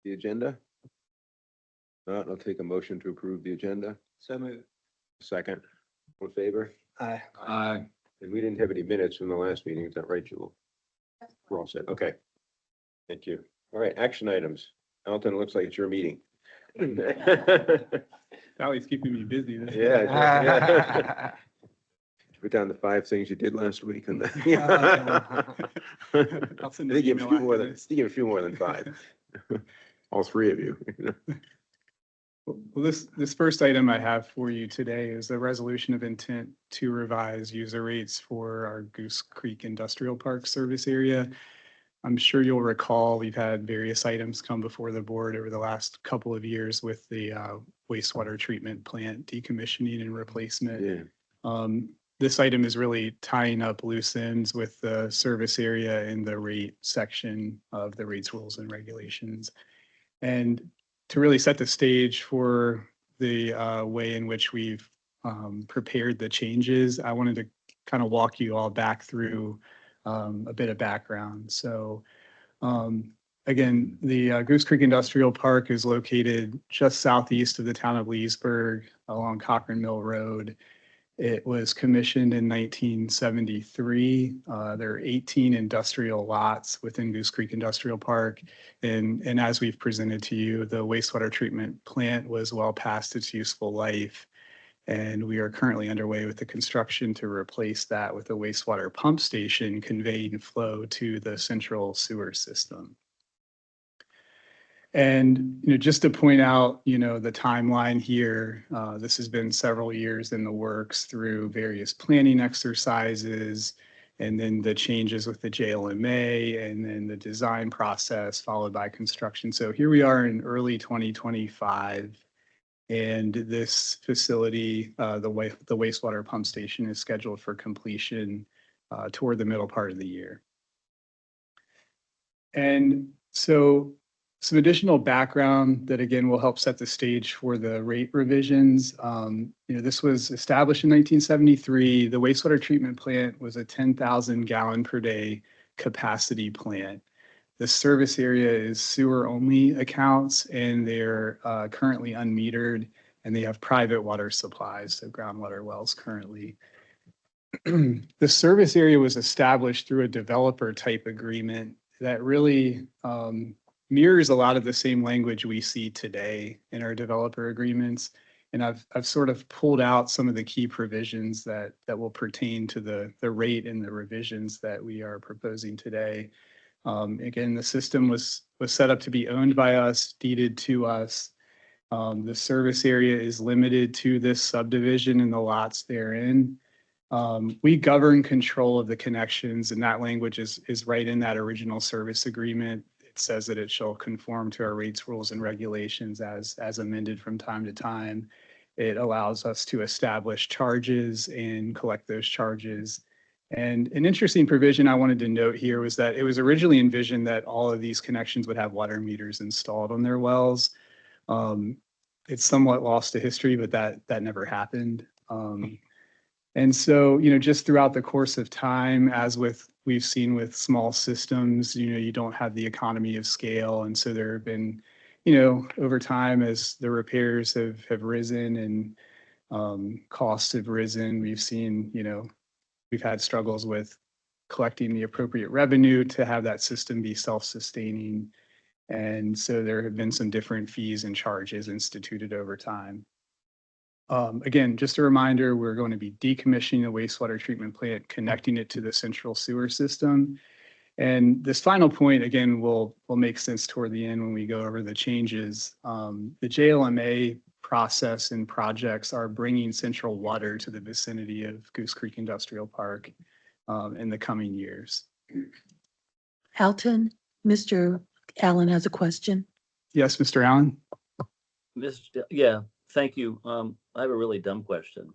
the agenda? Not, I'll take a motion to approve the agenda. So moved. Second, all in favor? Aye. Aye. And we didn't have any minutes from the last meeting, is that right, Jewel? We're all set, okay. Thank you. All right, action items. Alton, it looks like it's your meeting. Sally's keeping me busy. this week. Yeah. Put down the 5 things you did last week and then. I'll send I an think you have a email few after more than, this. you have a few more than 5. All 3 of you. Well, this first item I have for you today is a resolution of intent to revise user rates for our Goose Creek Industrial Park service area. I'm sure you'll recall we've had various items come before the board over the last couple of years with the wastewater treatment plant decommissioning and replacement. Yeah, This item is really tying up loose ends with the service area in the rate section of the rates, rules, and regulations. And to really set the stage for the way in which we've prepared the changes, I wanted to kind of walk you all back through a bit of background. So again, the Goose Creek Industrial Park is located just southeast of the town of Leesburg along Cochrane Mill Road. It was commissioned in 1973. There are 18 industrial lots within Goose Creek Industrial Park. And as we've presented to you, the wastewater treatment plant was well past its useful life. And we are currently underway with the construction to replace that with a wastewater pump station conveying flow to the central sewer system. And, just to point out, the timeline here, this has been several years in the works through various planning exercises, and then the changes with the JLMA, and then the design process followed by construction. So here we are in early 2025, and this facility, the wastewater pump station, is scheduled for completion toward the middle part of the year. And so some additional background that, again, will help set the stage for the rate revisions. This was established in 1973. The wastewater treatment plant was a 10,000 gallon per day capacity plant. The service area is sewer only accounts, and they're currently unmetered, and they have private water supplies, so groundwater wells currently. The service area was established through a developer type agreement that really mirrors a lot of the same language we see today in our developer agreements. And I've sort of pulled out some of the key provisions that will pertain to the rate and the revisions that we are proposing today. Again, the system was set up to be owned by us, deeded to us. The service area is limited to this subdivision and the lots therein. We govern control of the connections, and that language is right in that original service agreement. It says that it shall conform to our rates, rules, and regulations as amended from time to time. It allows us to establish charges and collect those charges. And an interesting provision I wanted to note here was that it was originally envisioned that all of these connections would have water meters installed on their wells. It's somewhat lost to history, but that never happened. And so, just throughout the course of time, as we've seen with small systems, you don't have the economy of scale. And so there have been, over time, as the repairs have risen and costs have risen, we've seen, we've had struggles with collecting the appropriate revenue to have that system be self-sustaining. And so there have been some different fees and charges instituted over time. Again, just a reminder, we're going to be decommissioning the wastewater treatment plant, connecting it to the central sewer system. And this final point, again, will make sense toward the end when we go over the changes. The JLMA process and projects are bringing central water to the vicinity of Goose Creek Industrial Park in the coming years. Alton, Mr. Allen has a question. Yes, Mr. Allen? Yeah, thank you. I have a really dumb question.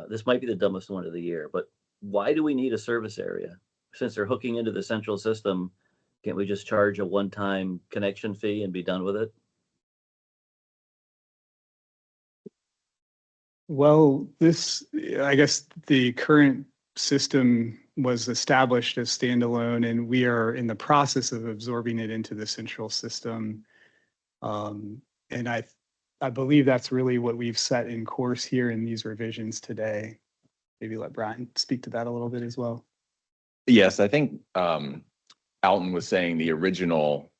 This might be the dumbest one of the year, but why do we need a service area? Since they're hooking into the central system, can't we just charge a one-time connection fee and be done with it? Well, I guess the current system was established as standalone, and we are in the process of absorbing it into the central system. And I believe that's really what we've set in course here in these revisions today. Maybe let Brian speak to that a little bit as well. Yes, I think Alton was saying the original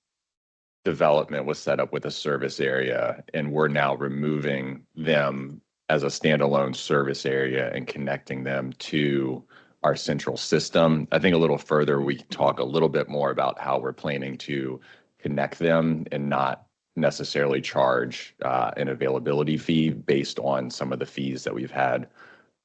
development was set up with a service area, and we're now removing them as a standalone service area and connecting them to our central system. I think a little further, we can talk a little bit more about how we're planning to connect them and not necessarily charge an availability fee based on some of the fees that we've had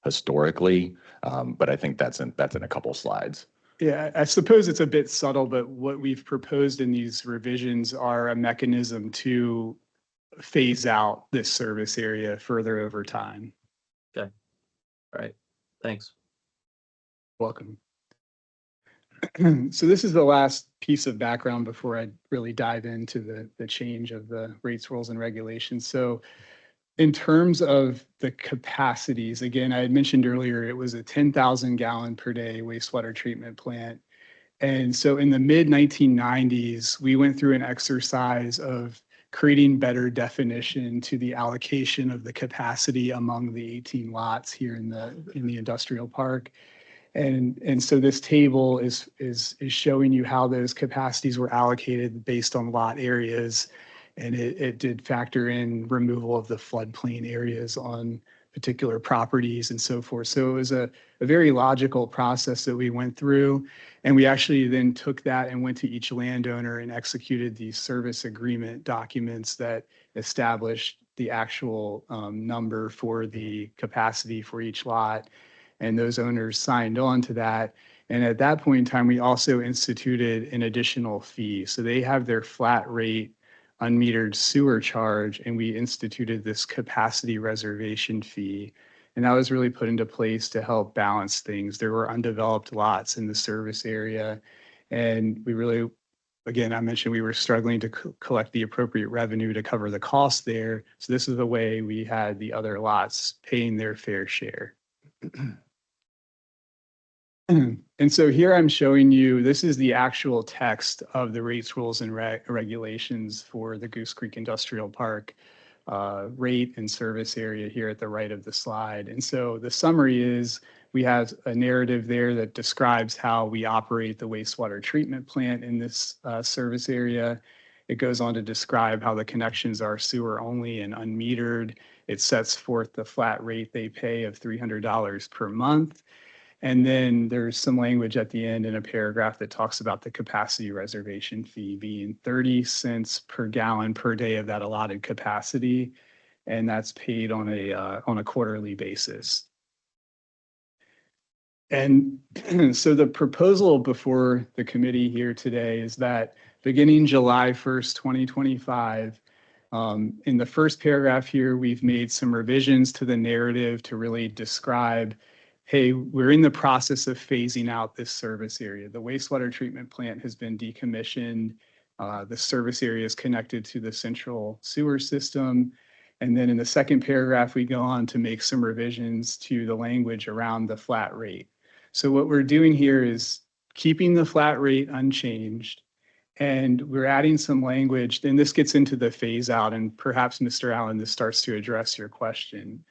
historically. But I think that's in a couple slides. Yeah, I suppose it's a bit subtle, but what we've proposed in these revisions are a mechanism to phase out this service area further over time. All right, thanks. Welcome. So this is the last piece of background before I really dive into the change of the rates, rules, and regulations. So in terms of the capacities, again, I had mentioned earlier, it was a 10,000 gallon per day wastewater treatment plant. And so in the mid 1990s, we went through an exercise of creating better definition to the allocation of the capacity among the 18 lots here in the industrial park. And so this table is showing you how those capacities were allocated based on lot areas. And it did factor in removal of the floodplain areas on particular properties and so forth. So it was a very logical process that we went through. And we actually then took that and went to each landowner and executed these service agreement documents that established the actual number for the capacity for each lot. And those owners signed on to that. And at that point in time, we also instituted an additional fee. So they have their flat rate unmetered sewer charge, and we instituted this capacity reservation fee. And that was really put into place to help balance things. There were undeveloped lots in the service area. And we really, again, I mentioned we were struggling to collect the appropriate revenue to cover the cost there. So this is the way we had the other lots paying their fair share. And so here I'm showing you, this is the actual text of the rates, rules, and regulations for the Goose Creek Industrial Park rate and service area here at the right of the slide. And so the summary is we have a narrative there that describes how we operate the wastewater treatment plant in this service area. It goes on to describe how the connections are sewer only and unmetered. It sets forth the flat rate they pay of $300 per month. And then there's some language at the end in a paragraph that talks about the capacity reservation fee being 30 cents per gallon per day of that allotted capacity. And that's paid on a quarterly basis. And so the proposal before the committee here today is that beginning July 1st, 2025, in the first paragraph here, we've made some revisions to the narrative to really describe, hey, we're in the process of phasing out this service area. The wastewater treatment plant has been decommissioned. The service area is connected to the central sewer system. And then in the second paragraph, we go on to make some revisions to the language around the flat rate. So what we're doing here is keeping the flat rate unchanged. And we're adding some language, and this gets into the phase out, and perhaps Mr. Allen, this starts to address your question.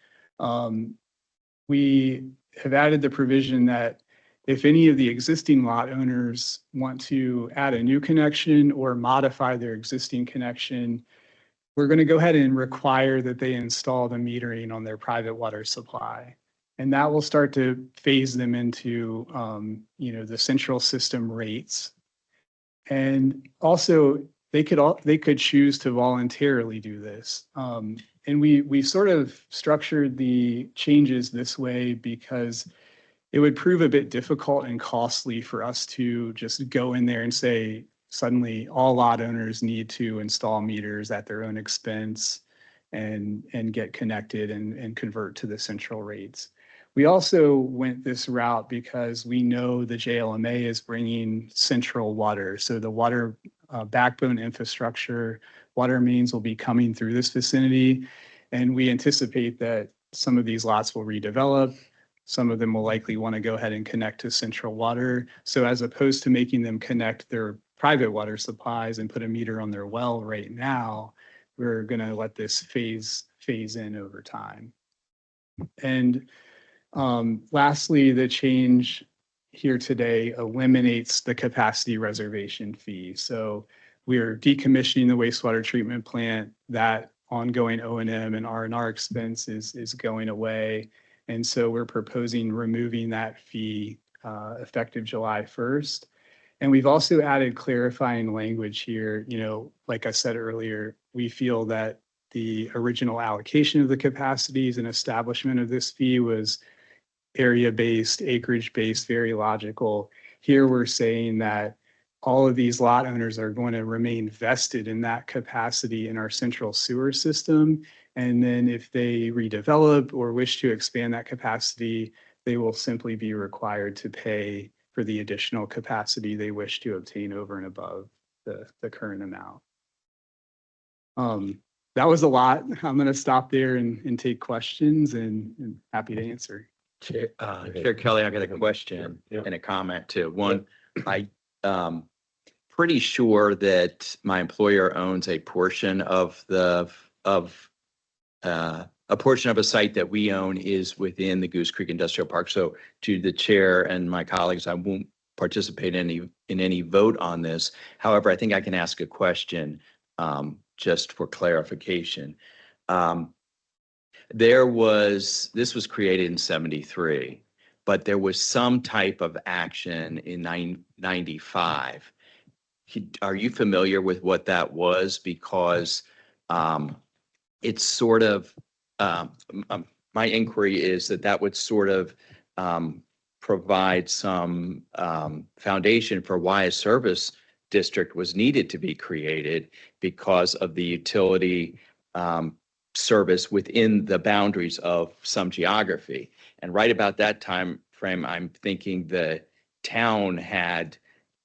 We have added the provision that if any of the existing lot owners want to add a new connection or modify their existing connection, we're going to go ahead and require that they install the metering on their private water supply. And that will start to phase them into, the central system rates. And also, they could choose to voluntarily do this. And we sort of structured the changes this way because it would prove a bit difficult and costly for us to just go in there and say, suddenly all lot owners need to install meters at their own expense and get connected and convert to the central rates. We also went this route because we know the JLMA is bringing central water. So the water backbone infrastructure, water mains will be coming through this vicinity. And we anticipate that some of these lots will redevelop. Some of them will likely want to go ahead and connect to central water. So as opposed to making them connect their private water supplies and put a meter on their well right now, we're gonna let this phase in over time. And lastly, the change here today eliminates the capacity reservation fee. So we're decommissioning the wastewater treatment plant. That ongoing O&M and R&R expense is going away. And so we're proposing removing that fee effective July 1st. And we've also added clarifying language here. You know, like I said earlier, we feel that the original allocation of the capacities and establishment of this fee was area-based, acreage-based, very logical. Here we're saying that all of these lot owners are going to remain vested in that capacity in our central sewer system. And then if they redevelop or wish to expand that capacity, they will simply be required to pay for the additional capacity they wish to obtain over and above the current amount. That was a lot. I'm going to stop there and take questions and happy to answer. Chair Kelly, I got a question Yeah. and a comment too. One, I pretty sure that my employer owns a portion of a portion of a site that we own is within the Goose Creek Industrial Park. So to the chair and my colleagues, I won't participate in any vote on this. However, I think I can ask a question just for clarification. This was created in 73, but there was some type of action in 95. Are you familiar with what that was? Because it's sort of, my inquiry is that would sort of provide some foundation for why a service district was needed to be created because of the utility service within the boundaries of some geography. And right about that time frame, I'm thinking the town had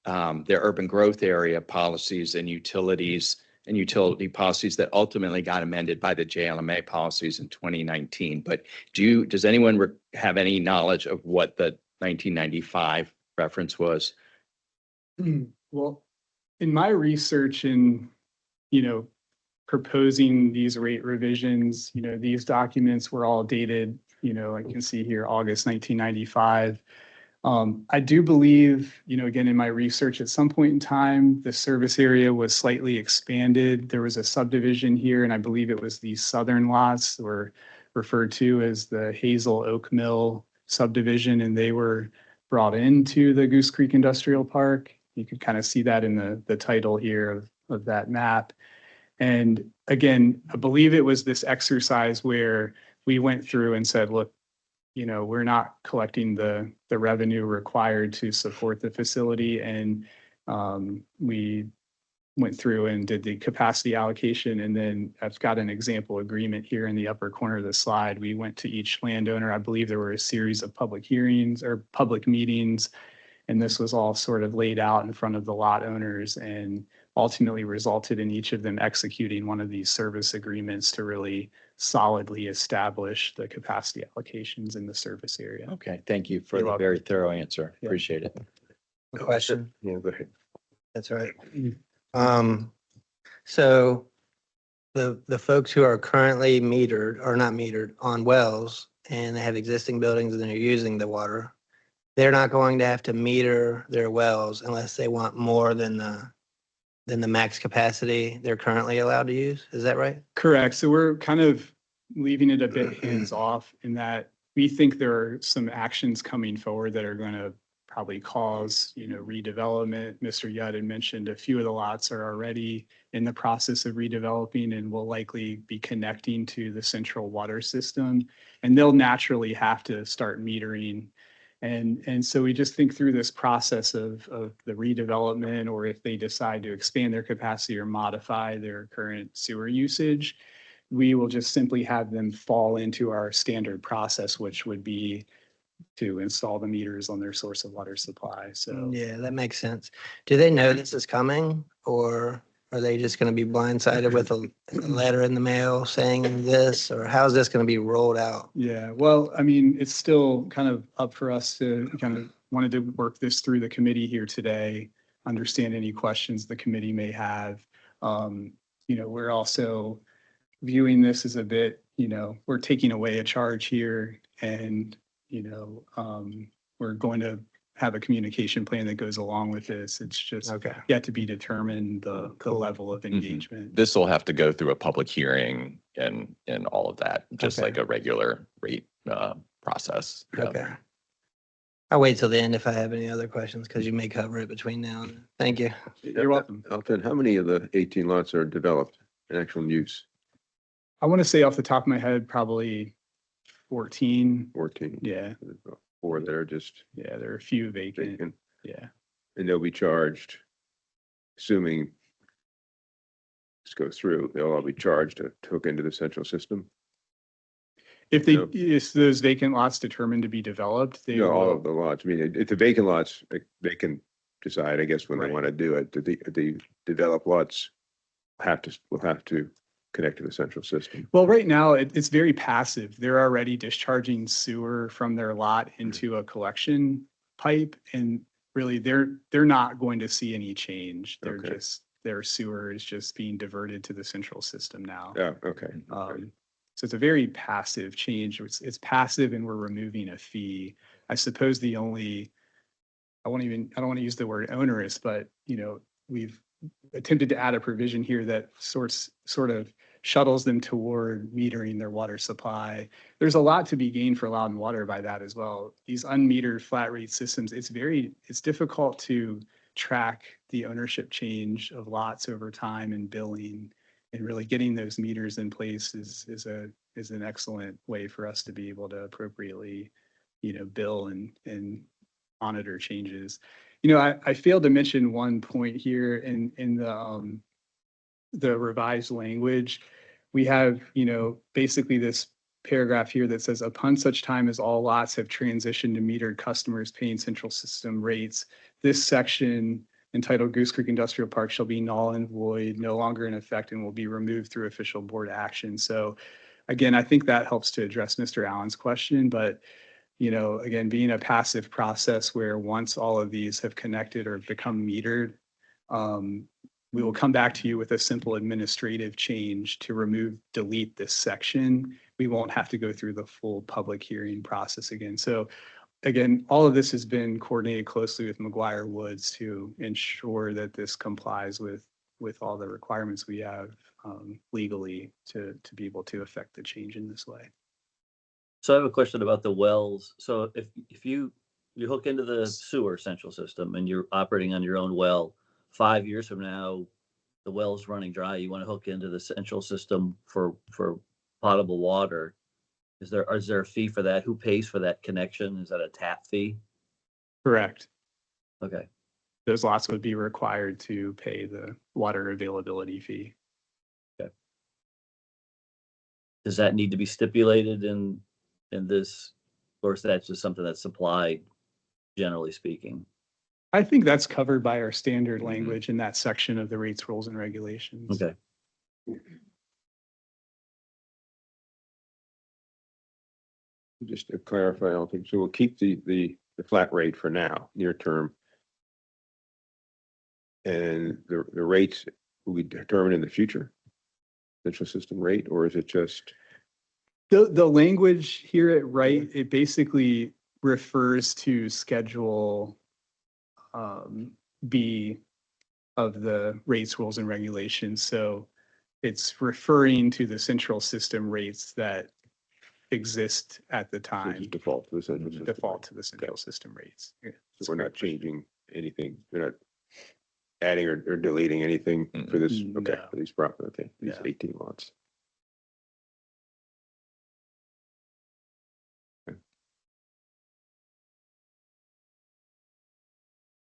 their urban growth area policies and utilities and utility policies that ultimately got amended by the JLMA policies in 2019. But does anyone have any knowledge of what the 1995 reference was? Well, in my research and, you know, proposing these rate revisions, you know, these documents were all dated, you know, I can see here, August 1995. I do believe, you know, again, in my research, at some point in time, the service area was slightly expanded. There was a subdivision here, and I believe it was these southern lots were referred to as the Hazel Oak Mill subdivision, and they were brought into the Goose Creek Industrial Park. You can kind of see that in the title here of that map. And again, I believe it was this exercise where we went through and said, look, you know, we're not collecting the revenue required to support the facility. And we went through and did the capacity allocation. And then I've got an example agreement here in the upper corner of the slide. We went to each landowner. I believe there were a series of public hearings or public meetings. And this was all sort of laid out in front of the lot owners and ultimately resulted in each of them executing one of these service agreements to really solidly establish the capacity allocations in the service area. Okay, thank you for You're the welcome. very thorough answer. Yeah. Appreciate it. Question. Yeah, go ahead. That's right. So the folks who are currently metered or not metered on wells and they have existing buildings and they're using the water, they're not going to have to meter their wells unless they want more than the max capacity they're currently allowed to use. Is that right? Correct. So we're kind of leaving it a bit hands off in that we think there are some actions coming forward that are going to probably cause, you know, redevelopment. Mr. Yudd had mentioned a few of the lots are already in the process of redeveloping and will likely be connecting to the central water system. And they'll naturally have to start metering. And so we just think through this process of the redevelopment, or if they decide to expand their capacity or modify their current sewer usage, we will just simply have them fall into our standard process, which would be to install the meters on their source of water supply. So Yeah, that makes sense. Do they know this is coming, or are they just going to be blindsided with a letter in the mail saying this, or how is this going to be rolled out? yeah, well, I mean, it's still kind of up for us to kind of wanted to work this through the committee here today, understand any questions the committee may have. we're also viewing this as a bit, we're taking away a charge here and, we're going to have a communication plan that goes along with this. It's just Okay. yet to be determined, the level of engagement. This will have to go through a public hearing and all of that, just Okay. like a regular rate process. Yeah. Okay. I'll wait till the end if I have any other questions, because you may cover it between now and then. Thank you. You're welcome. Alton, how many of the 18 lots are developed in actual use? I want to say off the top of my head, probably 14. 14. Yeah, 4 that are just yeah, there are a few vacant. vacant, Yeah. and they'll be charged, assuming this goes through, they'll all be charged to hook into the central system. If they, No. if those vacant lots determined to be developed, they No, all will, of the lots. I mean, if the vacant lots, they can decide, I guess, when they Right. want to do it. The developed lots will have to connect to the central system. well, right now, it's very passive. They're already discharging sewer from their lot into a collection pipe. And really, they're not going to see any change. They're Okay. just, their sewer is just being diverted to the central system now. Yeah, okay. So it's a very passive change. It's passive and we're removing a fee. I suppose I don't want to use the word onerous, but we've attempted to add a provision here that sort of shuttles them toward metering their water supply. There's a lot to be gained for Loudon Water by that as well. These unmetered flat rate systems, it's difficult to track the ownership change of lots over time and billing. And really getting those meters in place is an excellent way for us to be able to appropriately, bill and monitor changes. I failed to mention one point here in the revised language. We have, basically this paragraph here that says, upon such time as all lots have transitioned to metered customers paying central system rates, this section entitled Goose Creek Industrial Park shall be null and void, no longer in effect, and will be removed through official board action. So again, I think that helps to address Mr. Allen's question, but again, being a passive process where once all of these have connected or become metered, we will come back to you with a simple administrative change to delete this section. We won't have to go through the full public hearing process again. So again, all of this has been coordinated closely with McGuire Woods to ensure that this complies with all the requirements we have legally to be able to affect the change in this way. So I have a question about the wells. So if you hook into the sewer central system and you're operating on your own well, 5 years from now, the well's running dry, you want to hook into the central system for potable water. Is there a fee for that? Who pays for that connection? Is that a tap fee? Correct. Okay. Those lots would be required to pay the water availability fee. Does that need to be stipulated in this, or is that just something that's supplied, generally speaking? I think that's covered by our standard Mhm. language in that section of the rates, rules, and regulations. Okay. Just to clarify, I think, so we'll keep the flat rate for now, near term. And the rates will be determined in the future? Central system rate, or is it just, The language here at Wright, it basically refers to Schedule B of the rates, rules, and regulations. So it's referring to the central system rates that exist at the so time, just default to the central system? default to the central system rates. Yeah, So that's we're not correct. changing anything, we're not adding or deleting anything for this, okay, No. for these okay, these Yeah. 18 lots.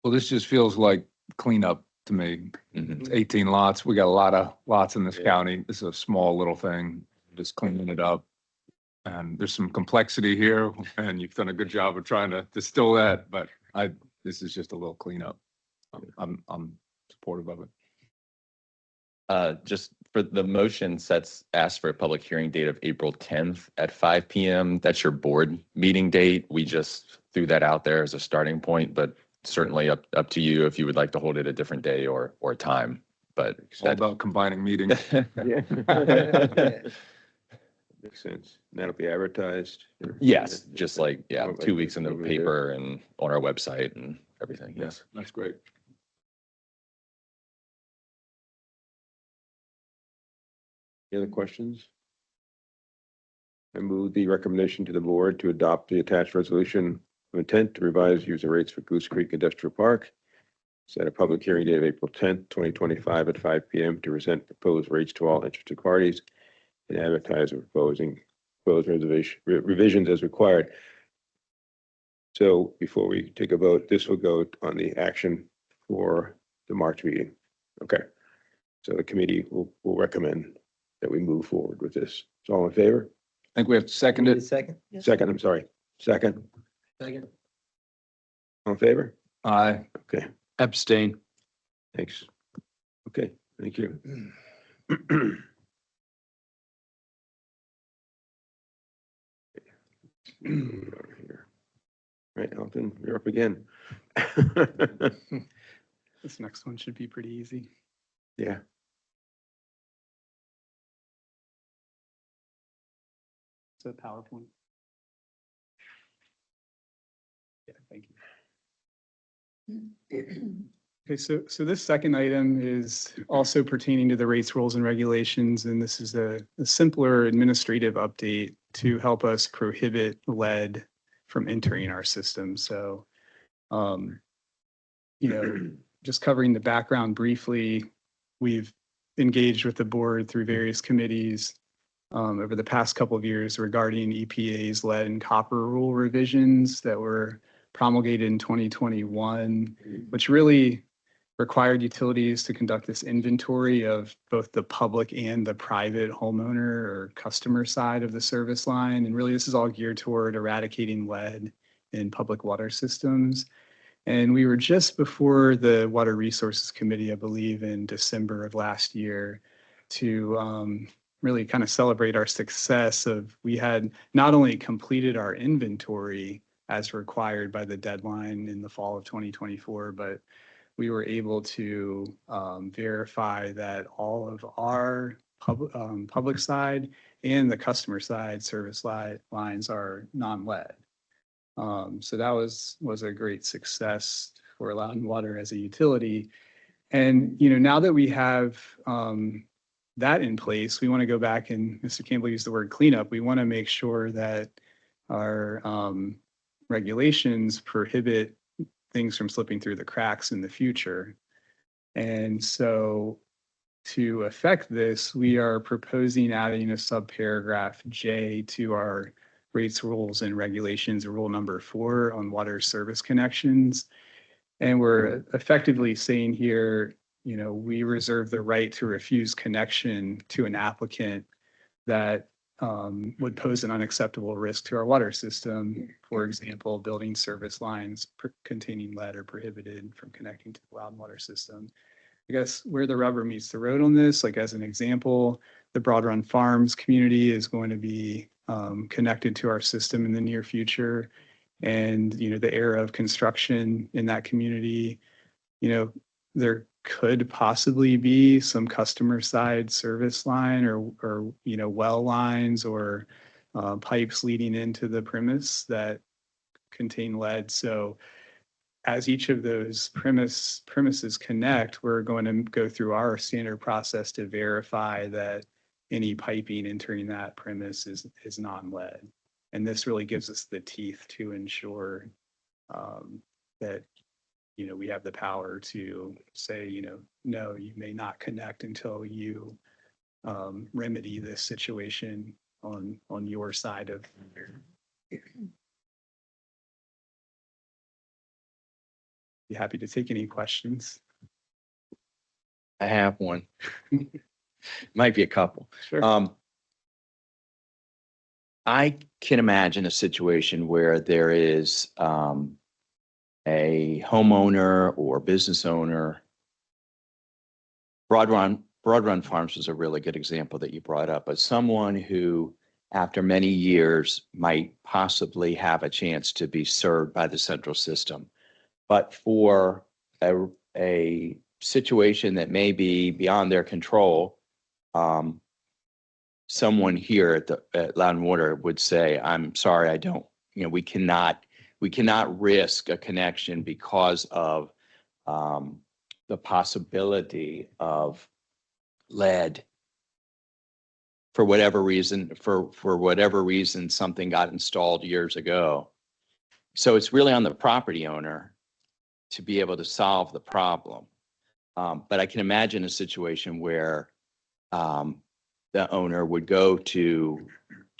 Well, this just feels like cleanup to me. Mhm. It's 18 lots. We got a lot of lots in this Yeah. county. This is a small little thing, just cleaning it up. And there's some complexity here and you've done a good job of trying to distill that, but this is just a little cleanup. I'm supportive of it. Just for the motion asks for a public hearing date of April 10th at 5 PM. That's your board meeting date. We just threw that out there as a starting point, but certainly up to you if you would like to hold it a different day or time. but It's all about combining meetings. Yeah. Yeah. Makes sense. And that'll be advertised? yes, just like, yeah, Like 2 weeks in the over there. paper and on our website and everything. Yeah, Yes. that's great. Any other questions? I move the recommendation to the board to adopt the attached resolution of intent to revise user rates for Goose Creek Industrial Park. Set a public hearing date of April 10th, 2025 at 5 p.m. to present proposed rates to all interested parties and advertise the proposed revisions as required. So before we take a vote, this will go on the action for the March meeting. Okay. So the committee will recommend that we move forward with this. So all in favor? I think we have to second Need a it. second? Second, I'm sorry. Second, Second. all in favor? Aye. Okay, Abstain. thanks. Okay, thank you. Over here. Right, Elton, you're up again. This next one should be pretty easy. Yeah, It's a PowerPoint. Yeah, thank you. Okay, so this second item is also pertaining to the rates, rules, and regulations, and this is a simpler administrative update to help us prohibit lead from entering our system. So, just covering the background briefly, we've engaged with the board through various committees over the past couple of years regarding EPA's lead and copper rule revisions that were promulgated in 2021, which really required utilities to conduct this inventory of both the public and the private homeowner or customer side of the service line. And really, this is all geared toward eradicating lead in public water systems. And we were just before the Water Resources Committee, I believe, in December of last year to really kind of celebrate our success of we had not only completed our inventory as required by the deadline in the fall of 2024, but we were able to verify that all of our public side and the customer side service lines are non-lead. So that was a great success for Loudoun Water as a utility. And, now that we have that in place, we want to go back and Mr. Campbell used the word cleanup. We want to make sure that our regulations prohibit things from slipping through the cracks in the future. And so to affect this, we are proposing adding a subparagraph J to our rates, rules, and regulations, rule number 4 on water service connections. And we're effectively saying here, we reserve the right to refuse connection to an applicant that would pose an unacceptable risk to our water system. For example, building service lines containing lead are prohibited from connecting to the Loudoun water system. I guess where the rubber meets the road on this, like as an example, the Broad Run Farms community is going to be connected to our system in the near future. And, the era of construction in that community, there could possibly be some customer side service line or well lines or pipes leading into the premise that contain lead. So as each of those premises connect, we're going to go through our standard process to verify that any piping entering that premise is non-lead. And this really gives us the teeth to ensure that we have the power to say, no, you may not connect until you remedy this situation on your side of. Be happy to take any questions. I have one. Might be a couple. Sure. I can imagine a situation where there is a homeowner or business owner. Broad Run Farms was a really good example that you brought up, but someone who, after many years, might possibly have a chance to be served by the central system. But for a situation that may be beyond their control, someone here at Loudon Water would say, I'm sorry, I don't, we cannot risk a connection because of the possibility of lead for whatever reason, something got installed years ago. So it's really on the property owner to be able to solve the problem. But I can imagine a situation where the owner would go to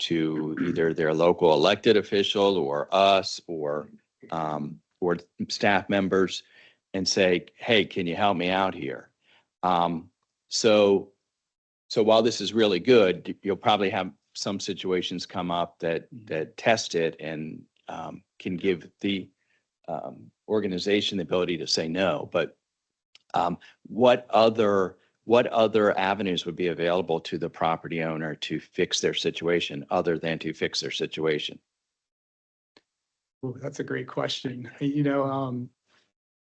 either their local elected official or us or staff members and say, hey, can you help me out here? So while this is really good, you'll probably have some situations come up that test it and can give the organization the ability to say no. But what other avenues would be available to the property owner to fix their situation other than to fix their situation? Ooh, that's a great question.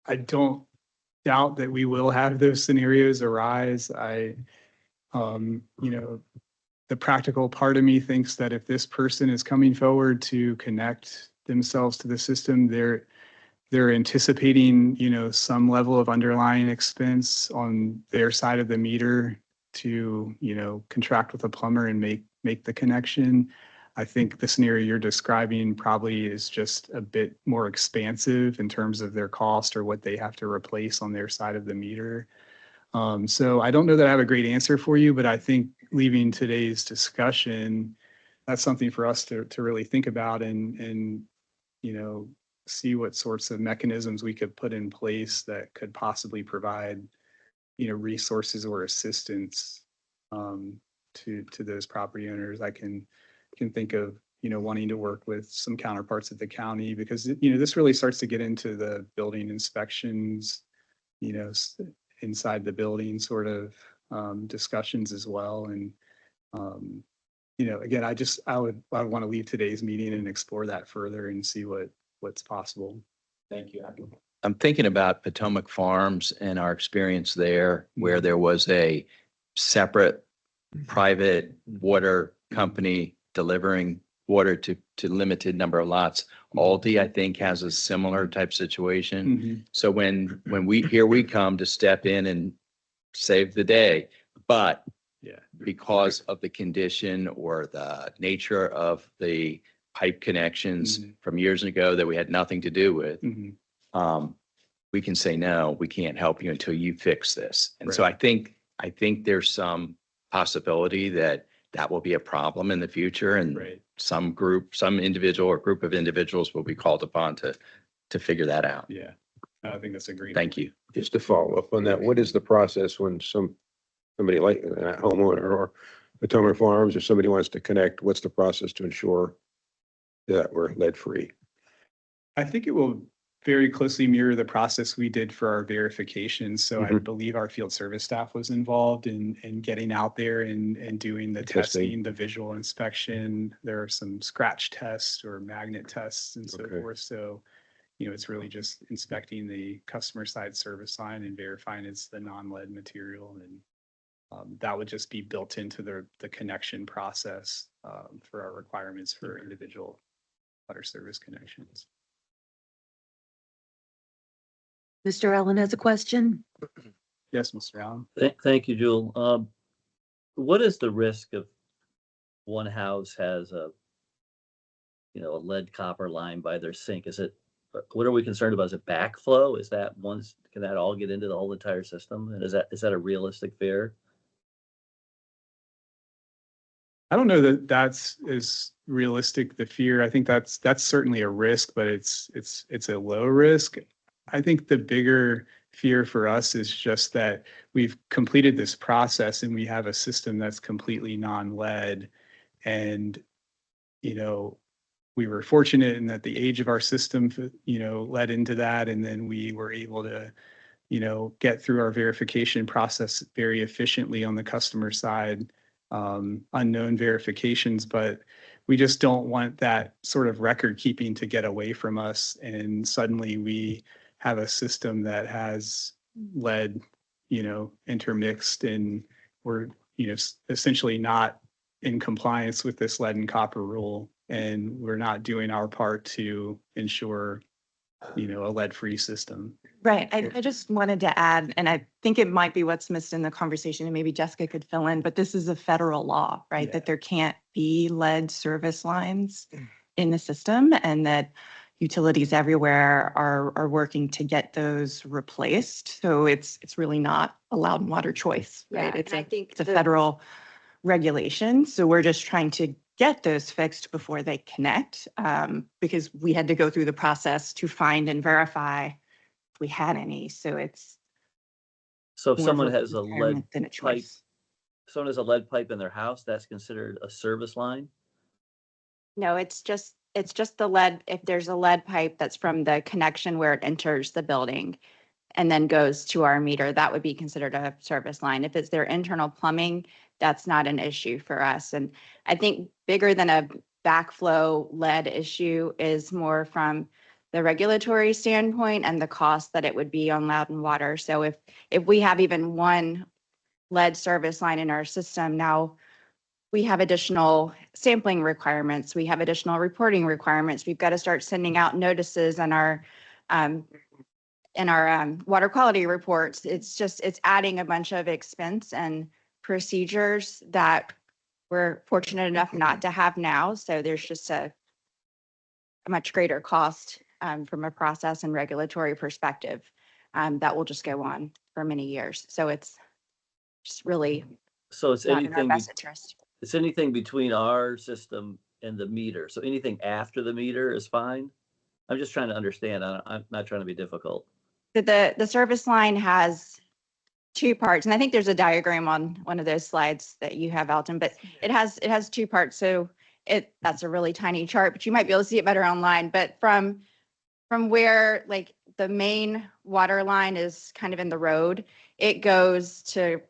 I don't doubt that we will have those scenarios arise. The practical part of me thinks that if this person is coming forward to connect themselves to the system, they're anticipating, some level of underlying expense on their side of the meter to, contract with a plumber and make the connection. I think the scenario you're describing probably is just a bit more expansive in terms of their cost or what they have to replace on their side of the meter. So I don't know that I have a great answer for you, but I think leaving today's discussion, that's something for us to really think about and see what sorts of mechanisms we could put in place that could possibly provide, resources or assistance to those property owners. I can think of, wanting to work with some counterparts at the county because, this really starts to get into the building inspections, inside the building sort of discussions as well. And, again, I would want to leave today's meeting and explore that further and see what's possible. Thank you. I'm thinking about Potomac Farms and our experience there, where there was a separate private water company delivering water to limited number of lots. Aldi, I think, has a similar type situation. Mm-hmm. So when we come to step in and save the day, but Yeah. because of the condition or the nature of the pipe connections Mhm. from years ago that we had nothing to do with, Mm-hmm. we can say, no, we can't help you until you fix this. And so Right. I think there's some possibility that will be a problem in the future, and Right. some individual or group of individuals will be called upon to figure that out. Yeah. I think that's a great. Thank you. Just to follow up on that, what is the process when somebody like a homeowner or Potomac Farms or somebody wants to connect? What's the process to ensure that we're lead free? I think it will very closely mirror the process we did for our verification. So I Mhm. believe our field service staff was involved in getting out there and doing the Testing. testing, the visual inspection. There are some scratch tests or magnet tests and so Okay. forth. So, it's really just inspecting the customer side service line and verifying it's the non-lead material. And that would just be built into the connection process for our requirements for individual water service connections. Mr. Allen has a question. Yes, Mr. Allen. Thank you, Jewel. What is the risk of one house has a lead copper line by their sink? What are we concerned about? Is it backflow? Can that all get into the whole entire system? And is that a realistic fear? I don't know that that's as realistic, the fear. I think that's certainly a risk, but it's a low risk. I think the bigger fear for us is just that we've completed this process and we have a system that's completely non-lead. And, we were fortunate in that the age of our system, led into that. And then we were able to, get through our verification process very efficiently on the customer side, unknown verifications, but we just don't want that sort of record keeping to get away from us. And suddenly we have a system that has lead intermixed, and we're, essentially not in compliance with this lead and copper rule. And we're not doing our part to ensure, a lead-free system. Right. I just wanted to add, and I think it might be what's missed in the conversation, and maybe Jessica could fill in, but this is a federal law, right? Yeah. That there can't be lead service lines in the system, and that utilities everywhere are working to get those replaced. So it's really not a Loudon Water choice, right? Yeah, It's and I think it's a the- federal regulation. So we're just trying to get those fixed before they connect, because we had to go through the process to find and verify if we had any. So it's So if more of someone has a lead requirement than a pipe, choice. someone has a lead pipe in their house, that's considered a service line? No, it's just the lead, if there's a lead pipe that's from the connection where it enters the building and then goes to our meter, that would be considered a service line. If it's their internal plumbing, that's not an issue for us. And I think bigger than a backflow lead issue is more from the regulatory standpoint and the cost that it would be on Loudon Water. So if we have even one lead service line in our system, now we have additional sampling requirements. We have additional reporting requirements. We've got to start sending out notices in our water quality reports. It's adding a bunch of expense and procedures that we're fortunate enough not to have now. So there's just a much greater cost from a process and regulatory perspective that will just go on for many years. So it's just really So it's not in our anything, best interest. it's anything between our system and the meter. So anything after the meter is fine? I'm just trying to understand. I'm not trying to be difficult. The service line has two parts, and I think there's a diagram on one of those slides that you have, Alton, but it has two parts. So that's a really tiny chart, but you might be able to see it better online. But from where like the main water line is kind of in the road, it goes to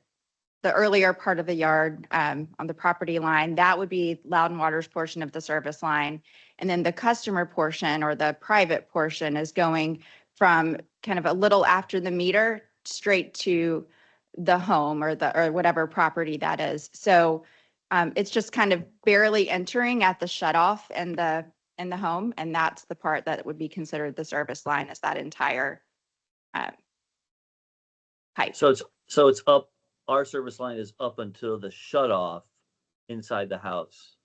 the earlier part of the yard on the property line. That would be Loudon Water's portion of the service line. And then the customer portion or the private portion is going from kind of a little after the meter straight to the home or whatever property that is. So it's just kind of barely entering at the shutoff in the home, and that's the part that would be considered the service line, is that entire pipe. So it's up, our service line is up until the shut off inside the house.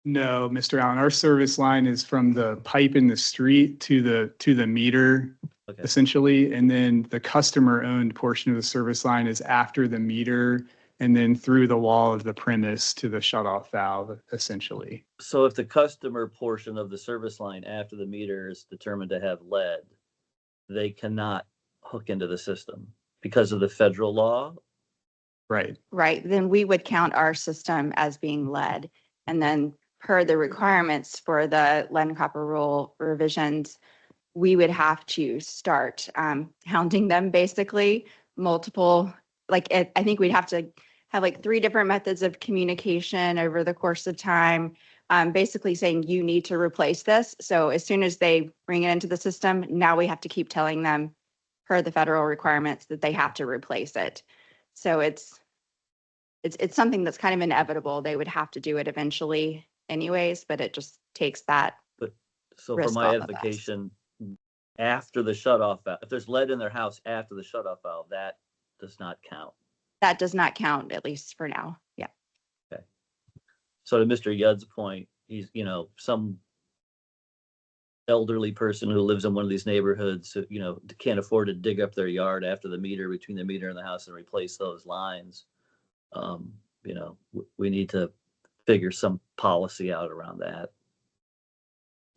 No, Mr. Allen, our service line is from the pipe in the street to the meter, Okay. essentially. And then the customer-owned portion of the service line is after the meter and then through the wall of the premise to the shut-off valve, essentially. So if the customer portion of the service line after the meter is determined to have lead, they cannot hook into the system because of the federal law? Right. Right, then we would count our system as being lead. And then per the requirements for the lead and copper rule revisions, we would have to start hounding them basically multiple, I think we'd have to have like 3 different methods of communication over the course of time, basically saying you need to replace this. So as soon as they bring it into the system, now we have to keep telling them per the federal requirements that they have to replace it. So it's something that's kind of inevitable. They would have to do it eventually anyways, but it just takes that. So for Risk my off of us. edification, after the shut off valve, if there's lead in their house after the shut off valve, that does not count. That does not count, at least for now. Yeah. So to Mr. Yudd's point, he's, some elderly person who lives in one of these neighborhoods, can't afford to dig up their yard after the meter, between the meter and the house, and replace those lines. We need to figure some policy out around that.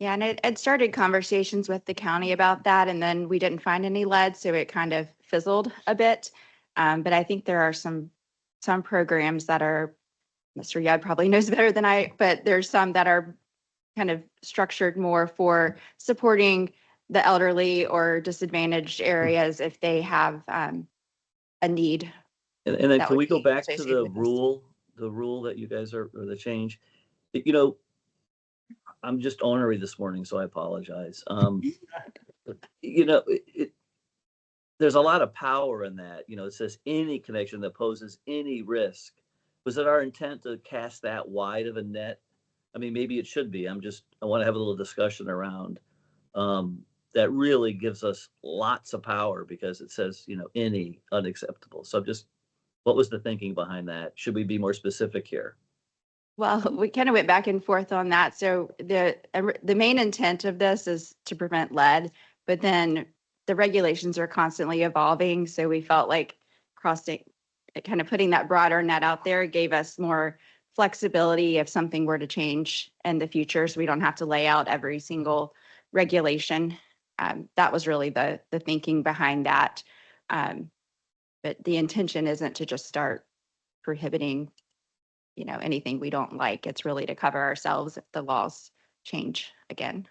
Yeah, and it started conversations with the county about that, and then we didn't find any lead, so it kind of fizzled a bit. But I think there are some programs that are, Mr. Yudd probably knows better than I, but there's some that are kind of structured more for supporting the elderly or disadvantaged areas if they have a need. And then That can would we go be back to associated the with this. rule that you guys or the change? I'm just ornery this morning, so I apologize. there's a lot of power in that. It says any connection that poses any risk. Was it our intent to cast that wide of a net? I mean, maybe it should be. I want to have a little discussion around that really gives us lots of power because it says, any unacceptable. So what was the thinking behind that? Should we be more specific here? Well, we kind of went back and forth on that. So the main intent of this is to prevent lead, but then the regulations are constantly evolving. So we felt like kind of putting that broader net out there gave us more flexibility if something were to change in the future. So we don't have to lay out every single regulation. That was really the thinking behind that. But the intention isn't to just start prohibiting, anything we don't like. It's really to cover ourselves if the laws change again.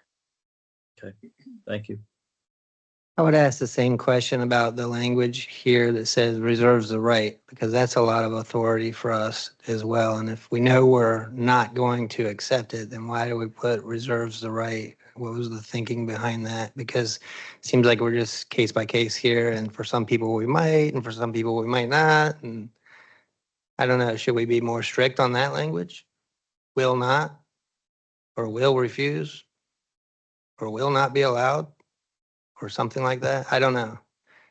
Okay, thank you. I would ask the same question about the language here that says reserves the right, because that's a lot of authority for us as well. And if we know we're not going to accept it, then why do we put reserves the right? What was the thinking behind that? Because it seems like we're just case by case here, and for some people we might, and for some people we might not. And I don't know, should we be more strict on that language? Will not, or will refuse, or will not be allowed? Or something like that. I don't know.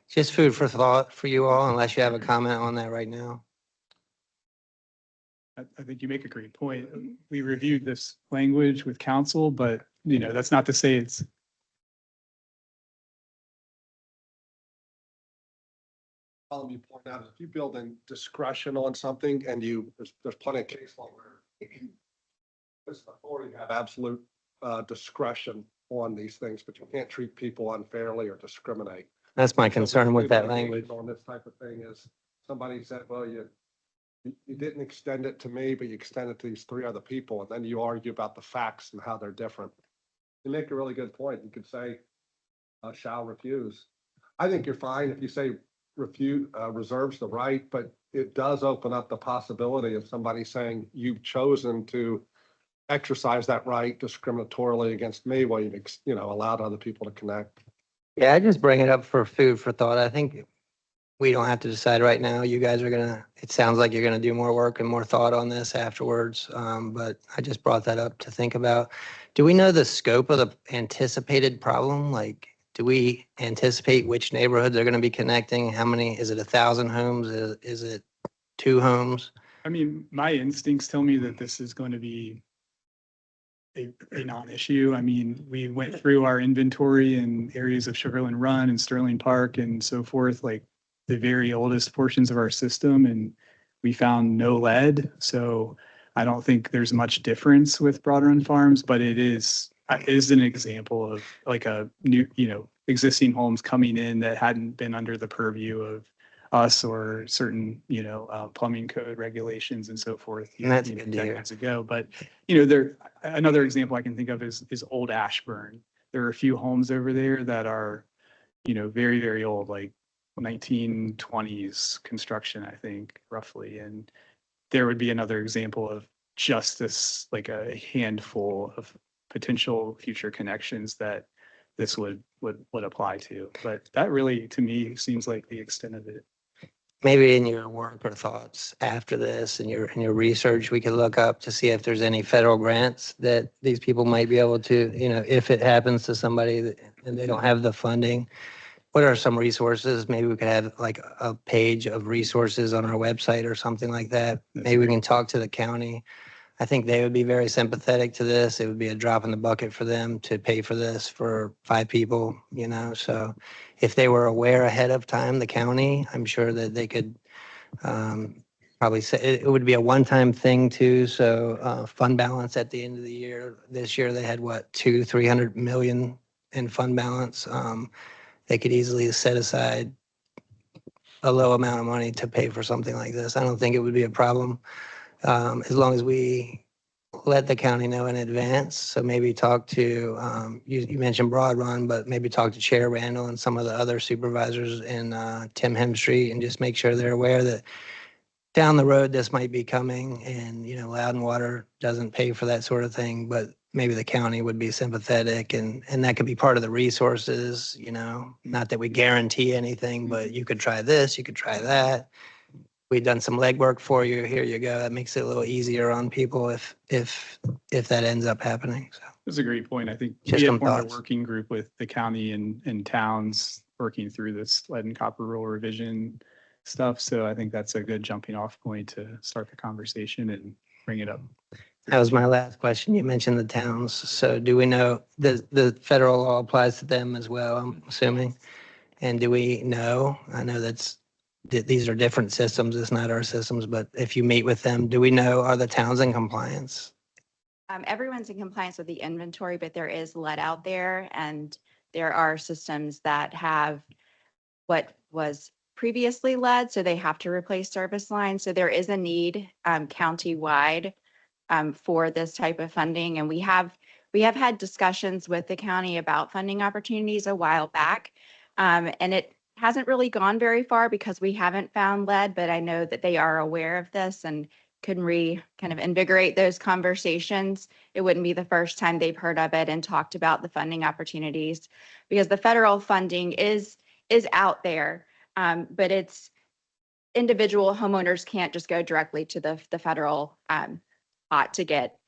Just food for thought for you all, unless you have a comment on that right now. I think you make a great point. We reviewed this language with council, but that's not to say it's. You point out, if you build in discretion on something and there's plenty of case law where this authority have absolute discretion on these things, but you can't treat people unfairly or discriminate. That's my concern with that language. On this type of thing is somebody said, well, you didn't extend it to me, but you extended it to these 3 other people. And then you argue about the facts and how they're different. You make a really good point. You could say, shall refuse. I think you're fine if you say refuse, reserves the right, but it does open up the possibility of somebody saying you've chosen to exercise that right discriminatorily against me while you've, allowed other people to connect. Yeah, I just bring it up for food for thought. I think we don't have to decide right now. You guys are it sounds like you're gonna do more work and more thought on this afterwards. But I just brought that up to think about. Do we know the scope of the anticipated problem? Like, do we anticipate which neighborhoods are gonna be connecting? How many, is it 1,000 homes? Is it 2 homes? I mean, my instincts tell me that this is going to be a non-issue. I mean, we went through our inventory in areas of Sugarland Run and Sterling Park and so forth, like the very oldest portions of our system, and we found no lead. So I don't think there's much difference with Broad Run Farms, but it is an example of like a new, existing homes coming in that hadn't been under the purview of us or certain, plumbing code regulations and so forth. And that's good to hear. Decades ago. But, another example I can think of is Old Ashburn. There are a few homes over there that are, very, very old, like 1920s construction, I think, roughly. And there would be another example of just this, like a handful of potential future connections that this would apply to. But that really, to me, seems like the extent of it. Maybe in your work or thoughts after this and your research, we could look up to see if there's any federal grants that these people might be able to, if it happens to somebody and they don't have the funding, what are some resources? Maybe we could have like a page of resources on our website or something like that. Maybe we can talk to the county. I think they would be very sympathetic to this. It would be a drop in the bucket for them to pay for this for 5 people, so if they were aware ahead of time, the county, I'm sure that they could probably say it would be a one-time thing too. So fund balance at the end of the year, this year they had what, 200-300 million in fund balance. They could easily set aside a low amount of money to pay for something like this. I don't think it would be a problem. As long as we let the county know in advance. So maybe talk to, you mentioned Broad Run, but maybe talk to Chair Randall and some of the other supervisors in Tim Hem Street and just make sure they're aware that down the road, this might be coming and, Loudon Water doesn't pay for that sort of thing, but maybe the county would be sympathetic and that could be part of the resources, not that we guarantee anything, but you could try this, you could try that. We've done some legwork for you. Here you go. That makes it a little easier on people if that ends up happening. So That's a great point. I think Just we have some formed a thoughts. working group with the county and towns working through this lead and copper rule revision stuff. So I think that's a good jumping off point to start the conversation and bring it up. that was my last question. You mentioned the towns. So do we know the federal law applies to them as well, I'm assuming? And do we know, I know these are different systems, it's not our systems, but if you meet with them, do we know, are the towns in compliance? Everyone's in compliance with the inventory, but there is lead out there and there are systems that have what was previously lead, so they have to replace service lines. So there is a need county-wide for this type of funding. And we have had discussions with the county about funding opportunities a while back. And it hasn't really gone very far because we haven't found lead, but I know that they are aware of this and can kind of invigorate those conversations. It wouldn't be the first time they've heard of it and talked about the funding opportunities because the federal funding is out there, but it's individual homeowners can't just go directly to the federal pot to get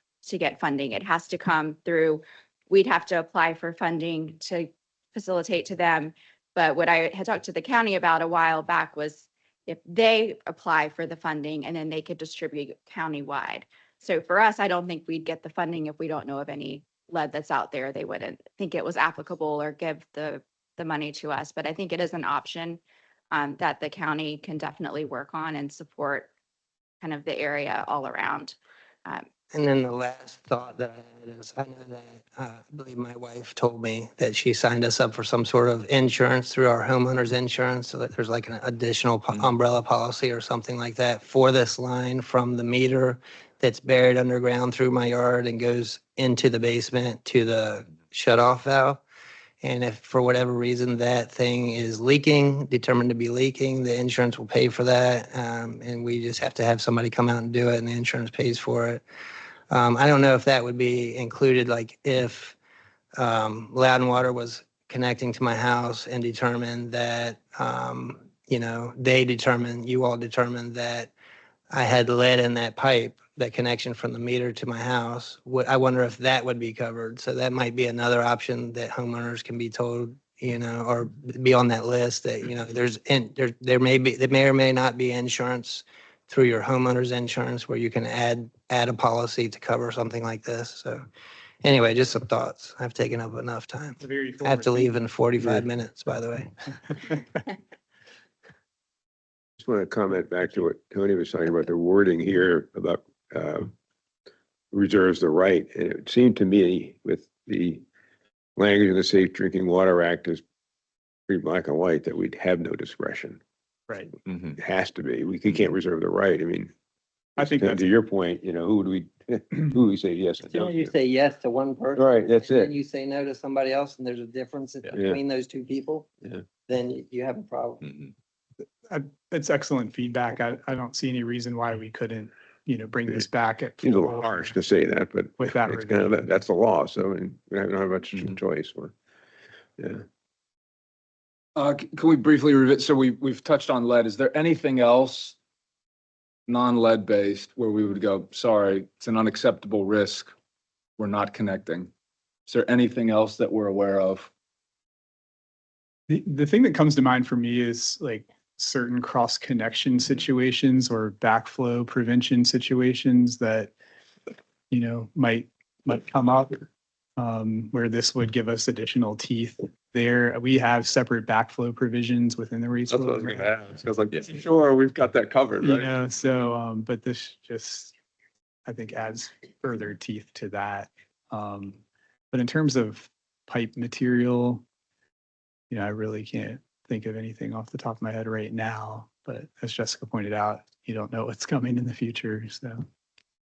funding. It has to come through. We'd have to apply for funding to facilitate to them. But what I had talked to the county about a while back was if they apply for the funding and then they could distribute countywide. So for us, I don't think we'd get the funding if we don't know of any lead that's out there. They wouldn't think it was applicable or give the money to us. But I think it is an option that the county can definitely work on and support kind of the area all around. And then the last thought that I had is, I know that, I believe my wife told me that she signed us up for some sort of insurance through our homeowner's insurance, so that there's like an additional umbrella policy or something like that for this line from the meter that's buried underground through my yard and goes into the basement to the shut-off valve. And if for whatever reason that thing is leaking, determined to be leaking, the insurance will pay for that. And we just have to have somebody come out and do it and the insurance pays for it. I don't know if that would be included, like if Loudon Water was connecting to my house and determined that, you all determined that I had lead in that pipe, that connection from the meter to my house. I wonder if that would be covered. So that might be another option that homeowners can be told, or be on that list that, there may or may not be insurance through your homeowner's insurance where you can add a policy to cover something like this. So anyway, just some thoughts. I've taken up enough time. It's a very I have to leave in informative- 45 minutes, by the way. Just want to comment back to what Tony was talking about, the wording here about reserves the right. And it seemed to me with the language in the Safe Drinking Water Act is pretty black and white that we'd have no discretion. Right. It has to be. We can't reserve the right. I mean, I think that's to your point, who would we say yes and no You to? say yes to one person. Right, that's and it. then you say no to somebody else and there's a difference between those two people. Yeah. Then you have a problem. It's excellent feedback. I don't see any reason why we couldn't, bring this back at. Seems a little harsh to say that, but With that it's kind of, revision. that's the law. So and we don't have much choice or, yeah. Can we briefly revisit, so we've touched on lead. Is there anything else non-lead based where we would go, sorry, it's an unacceptable risk, we're not connecting? Is there anything else that we're aware of? The thing that comes to mind for me is like certain cross connection situations or backflow prevention situations that, might come up where this would give us additional teeth there. We have separate backflow provisions within the resource. ask. I was like, sure, we've got that covered, So, but this just, I think adds further teeth to that. But in terms of pipe material, I really can't think of anything off the top of my head right now, but as Jessica pointed out, you don't know what's coming in the future, so.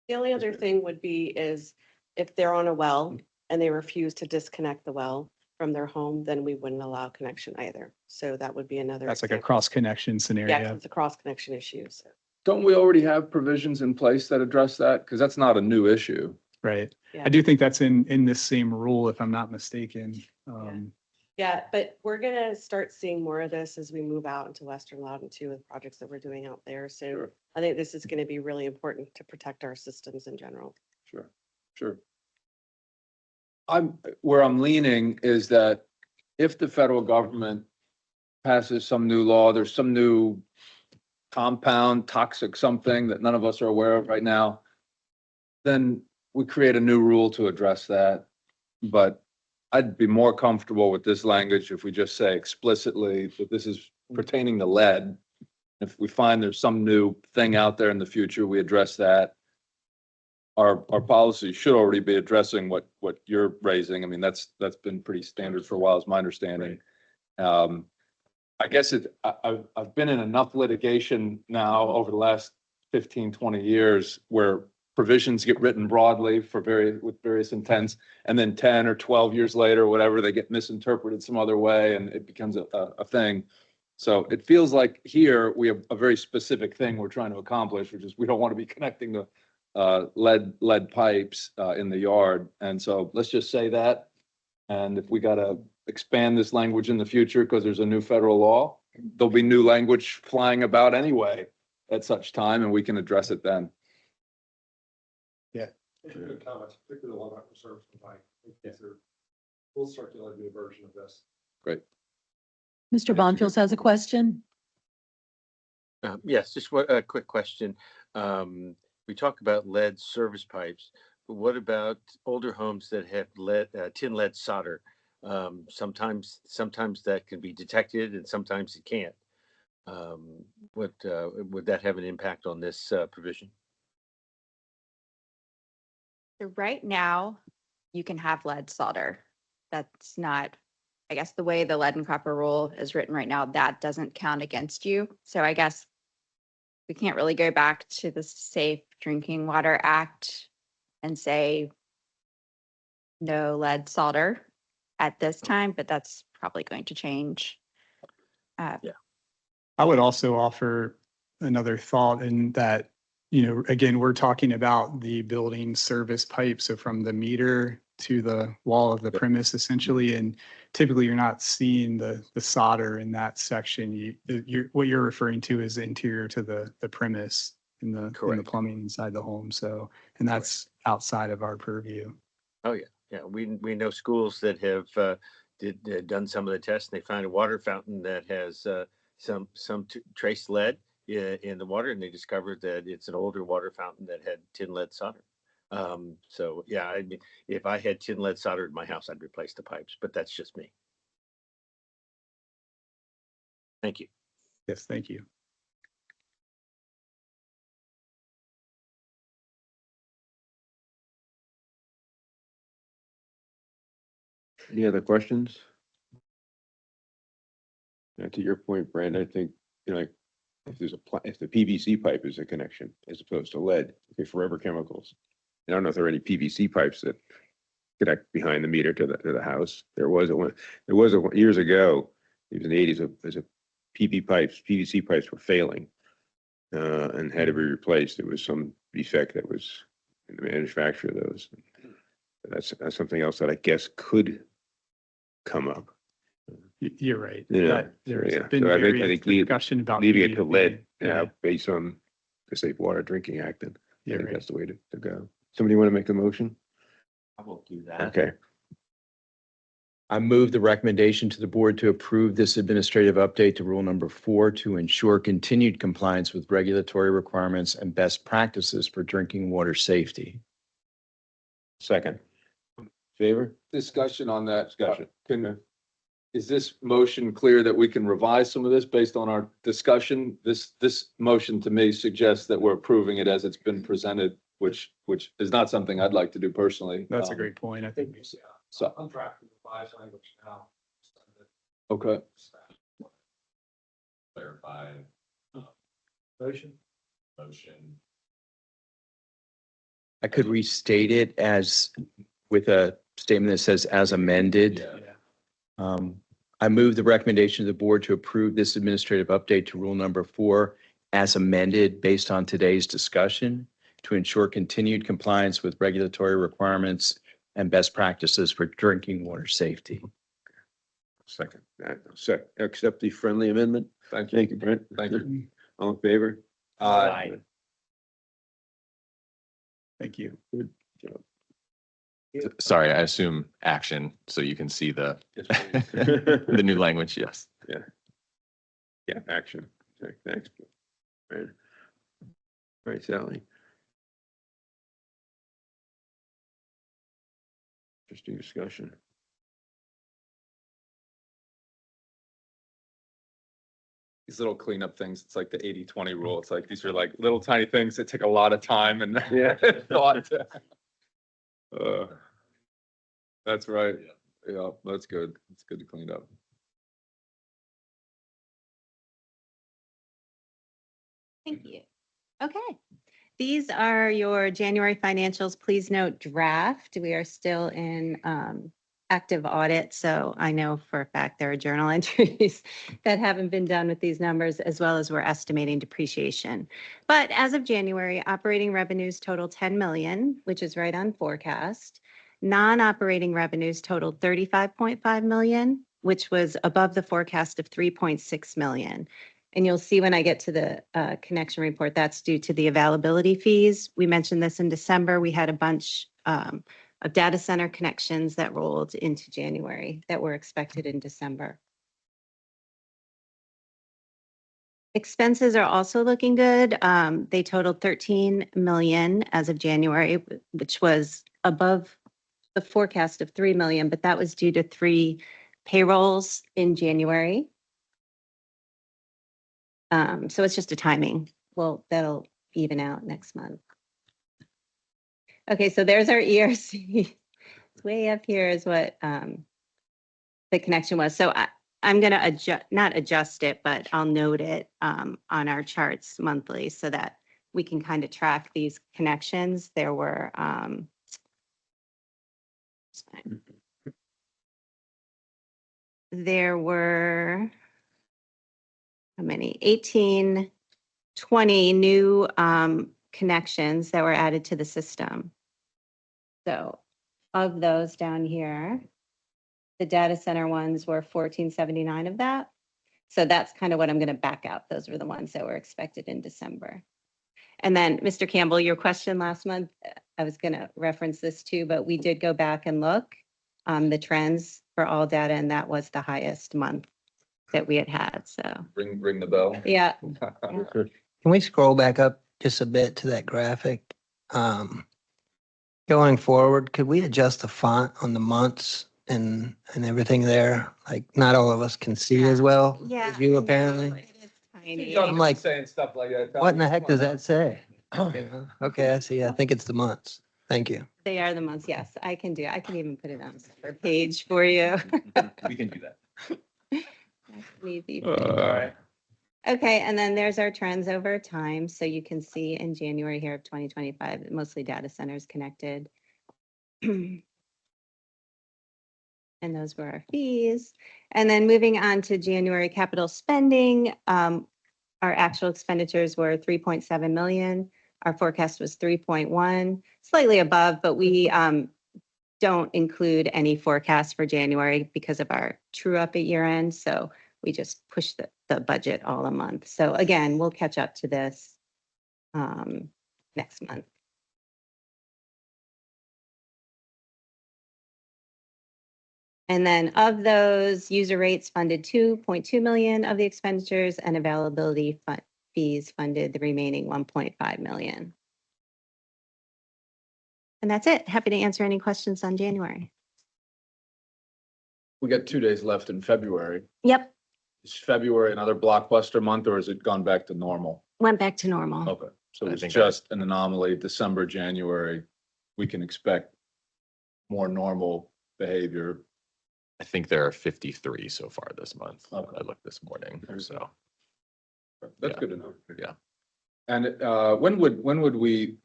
The only other thing would be is if they're on a well and they refuse to disconnect the well from their home, then we wouldn't allow connection either. So that would be another. That's like a example. cross connection Yeah, scenario. it's a cross connection issue. So Don't we already have provisions in place that address that? Because that's not a new issue. Right. Yeah. I do think that's in this same rule, if I'm not mistaken. Yeah, but we're gonna start seeing more of this as we move out into Western Loudon too with projects that we're doing out there. So Sure. I think this is gonna be really important to protect our systems in general. Sure, sure. Where I'm leaning is that if the federal government passes some new law, there's some new compound, toxic something that none of us are aware of right now, then we create a new rule to address that. But I'd be more comfortable with this language if we just say explicitly that this is pertaining to lead. If we find there's some new thing out there in the future, we address that. Our policy should already be addressing what you're raising. I mean, that's been pretty standard for a while, is my understanding. I guess I've been in enough litigation now over the last 15, 20 years where provisions get written broadly with various intents, and then 10 or 12 years later, whatever, they get misinterpreted some other way and it becomes a thing. So it feels like here we have a very specific thing we're trying to accomplish, which is we don't want to be connecting the lead pipes in the yard. And so let's just say that. And if we got to expand this language in the future because there's a new federal law, there'll be new language flying about anyway at such time, and we can address it then. Good comments, particularly the one about reserves for bike. We'll circulate a version of this. Great. Mr. Bonfield has a question. Yes, just a quick question. We talk about lead service pipes, but what about older homes that have tin lead solder? Sometimes that can be detected and sometimes it can't. Would that have an impact on this provision? So right now, you can have lead solder. That's not, I guess, the way the lead and copper rule is written right now, that doesn't count against you. So I guess we can't really go back to the Safe Drinking Water Act and say no lead solder at this time, but that's probably going to change. I would also offer another thought in that, again, we're talking about the building service pipe. So from the meter to the wall of the premise essentially, and typically you're not seeing the solder in that section. What you're referring to is interior to the premise in the plumbing inside the home. So, and that's outside of our purview. Oh, yeah. Yeah, we know schools that have done some of the tests and they find a water fountain that has some trace lead in the water, and they discovered that it's an older water fountain that had tin lead solder. So yeah, I mean, if I had tin lead solder in my house, I'd replace the pipes, but that's just me. Thank you. Yes, thank you. Any other questions? To your point, Brand, I think, like if if the PVC pipe is a connection as opposed to lead, okay, Forever Chemicals. I don't know if there are any PVC pipes that connect behind the meter to the house. There was years ago, it was in the 80s, there's a PVC pipes were failing and had to be replaced. There was some defect that was in the manufacture of those. That's something else that I guess could come up. You're right. Yeah. There's Yeah. been So I various think discussion about leaving it to lead, Yeah. based on the Safe Water Drinking Act, then I You're think right. that's the way to go. Somebody want to make a motion? I will do that. Okay, I move the recommendation to the board to approve this administrative update to rule number 4 to ensure continued compliance with regulatory requirements and best practices for drinking water safety. second. Favor? Discussion on that. Discussion. Is this motion clear that we can revise some of this based on our discussion? This motion to me suggests that we're approving it as it's been presented, which is not something I'd like to do personally. That's a great point. I think. So, I'm drafting revised language now. okay. Clarify Motion. I could restate it as with a statement that says as amended. I move the recommendation of the board to approve this administrative update to rule number 4 as amended based on today's discussion to ensure continued compliance with regulatory requirements and best practices for drinking water safety. Second. Accept the friendly amendment. Thank you. Thank you, Brent. Thank you. All in favor? Aye. Thank you. Good job. Sorry, I assume action, so you can see the, Yes, please. the new language, yes. Yeah, action. Okay, thanks. Right. All right, Sally. Interesting discussion. These little cleanup things, it's like the 80-20 rule. It's like, these are like little tiny things that take a lot of time and Yeah. thought. That's right. Yeah, that's good. It's good to clean up. Thank you. Okay. These are your January financials. Please note draft. We are still in active audit. So I know for a fact there are journal entries that haven't been done with these numbers, as well as we're estimating depreciation. But as of January, operating revenues total 10 million, which is right on forecast. Non-operating revenues totaled 35.5 million, which was above the forecast of 3.6 million. And you'll see when I get to the connection report, that's due to the availability fees. We mentioned this in December. We had a bunch of data center connections that rolled into January that were expected in December. Expenses are also looking good. They totaled 13 million as of January, which was above the forecast of 3 million, but that was due to 3 payrolls in January. So it's just a timing. Well, that'll even out next month. Okay, so there's our ERC. It's way up here is what the connection was. So I'm going to adjust, not adjust it, but I'll note it on our charts monthly so that we can kind of track these connections. There were how many? 18, 20 new connections that were added to the system. So of those down here, the data center ones were 1479 of that. So that's kind of what I'm going to back out. Those were the ones that were expected in December. And then, Mr. Campbell, your question last month, I was going to reference this too, but we did go back and look the trends for all data, and that was the highest month that we had. So Ring the bell. yeah. Can we scroll back up just a bit to that graphic? Going forward, could we adjust the font on the months and everything there? Like, not all of us can see as well as you apparently. It is tiny. I'm like, saying stuff like that. what in the heck does that say? Okay, I see. I think it's the months. Thank you. They are the months. Yes, I can do. I can even put it on a separate page for you. We can do that. That's an easy thing. Okay, and then there's our trends over time. So you can see in January here of 2025, mostly data centers connected. And those were our fees. And then moving on to January capital spending, our actual expenditures were 3.7 million. Our forecast was 3.1, slightly above, but we don't include any forecast for January because of our true up at year end. So we just push the budget all a month. So again, we'll catch up to this next month. And then of those, user rates funded 2.2 million of the expenditures, and availability fees funded the remaining 1.5 million. And that's it. Happy to answer any questions on January. We got 2 days left in February. Yep, Is February another blockbuster month, or has it gone back to normal? went back to normal. Okay, so I it's think just an anomaly. December, January, we can expect more normal behavior. I think there are 53 so far this month. Okay. I looked this morning, so. That's Yeah. good to know. Yeah. And when would we,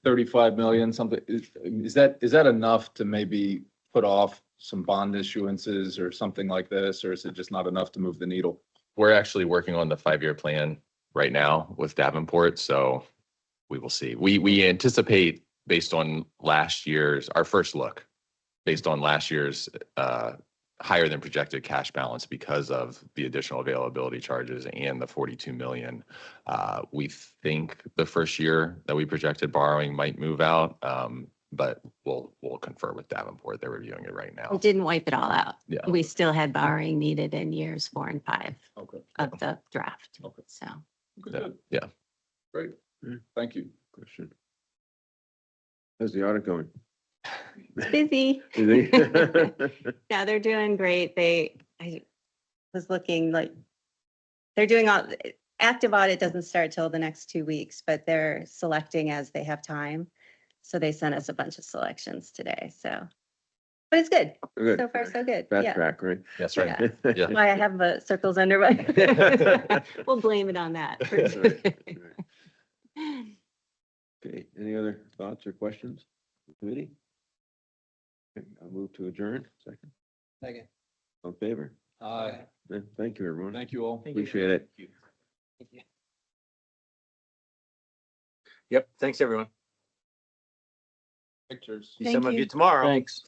35 million, something, is that enough to maybe put off some bond issuances or something like this, or is it just not enough to move the needle? We're actually working on the 5-year plan right now with Davenport, so we will see. We anticipate based on last year's, our first look, based on last year's higher than projected cash balance because of the additional availability charges and the 42 million. We think the first year that we projected borrowing might move out, but we'll confer with Davenport. They're reviewing it right now. It didn't wipe it all out. Yeah. We still had borrowing needed in years 4 and 5 Okay. of the draft. Okay. So. Yeah. Great. Thank you. Question. How's the audit going? Busy. Is it? Yeah, they're doing great. I was looking like, they're doing all, active audit doesn't start till the next 2 weeks, but they're selecting as they have time. So they sent us a bunch of selections today, so. But it's good. Good. So far, so good. Fast Yeah. track, right? That's right. Yeah. Yeah. Why I have circles under my. We'll blame it on that. Right, right. Okay, any other thoughts or questions? Committee? Okay, I'll move to adjourn. Second, Second. all in favor? Aye. Thank you, everyone. Thank you all. Appreciate it. Yep, thanks, everyone. Pictures. See Thank some of you. you tomorrow. Thanks.